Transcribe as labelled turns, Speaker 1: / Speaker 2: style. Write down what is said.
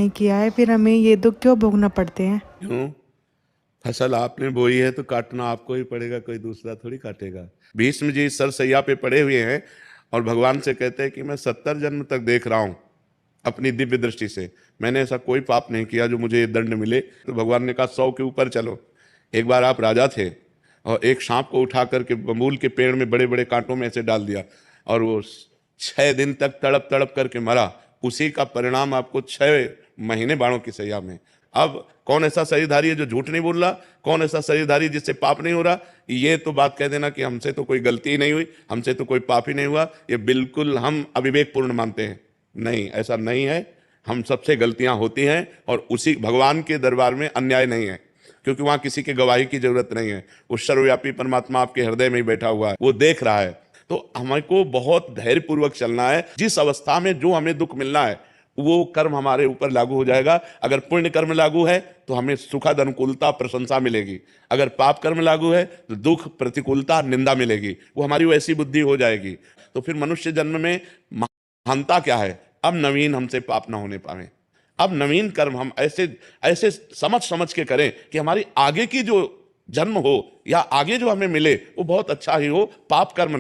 Speaker 1: नहीं किया है, फिर हमें ये दुख क्यों भोगना पड़ते हैं?
Speaker 2: क्यों? फसल आपने बोई है तो काटना आपको ही पड़ेगा, कोई दूसरा थोड़ी काटेगा। भीष्म जी सरसैया पे पड़े हुए हैं और भगवान से कहते हैं कि मैं 70 जन्म तक देख रहा हूं अपनी दिव्य दृष्टि से, मैंने ऐसा कोई पाप नहीं किया जो मुझे ये दंड मिले। तो भगवान ने कहा 100 के ऊपर चलो। एक बार आप राजा थे और एक सांप को उठा करके बबूल के पेड़ में बड़े बड़े कांटों में ऐसे डाल दिया और वो 6 दिन तक तड़प तड़प करके मरा। उसी का परिणाम आपको 6 महीने बाणों की सैया में। अब कौन ऐसा शरीरधारी है जो झूठ नहीं बोल रहा? कौन ऐसा शरीरधारी जिससे पाप नहीं हो रहा? ये तो बात कह देना कि हमसे तो कोई गलती ही नहीं हुई, हमसे तो कोई पाप ही नहीं हुआ, ये बिल्कुल हम अविवेकपूर्ण मानते हैं। नहीं, ऐसा नहीं है। हम सबसे गलतियां होती हैं और उसी भगवान के दरबार में अन्याय नहीं है, क्योंकि वहां किसी की गवाही की जरूरत नहीं है। वो सर्वव्यापी परमात्मा आपके हृदय में ही बैठा हुआ है, वो देख रहा है। तो हमको बहुत धैर्यपूर्वक चलना है। जिस अवस्था में जो हमें दुख मिलना है वो कर्म हमारे ऊपर लागू हो जाएगा। अगर पुण्य कर्म लागू है तो हमें सुखद अनुकूलता प्रशंसा मिलेगी, अगर पाप कर्म लागू है तो दुख प्रतिकूलता निंदा मिलेगी। वो हमारी वैसी बुद्धि हो जाएगी। तो फिर मनुष्य जन्म में महानता क्या है? अब नवीन हमसे पाप ना होने पाए, अब नवीन कर्म हम ऐसे ऐसे समझ समझ के करें कि हमारी आगे की जो जन्म हो या आगे जो हमें मिले वो बहुत अच्छा ही हो, पाप कर्म नहीं।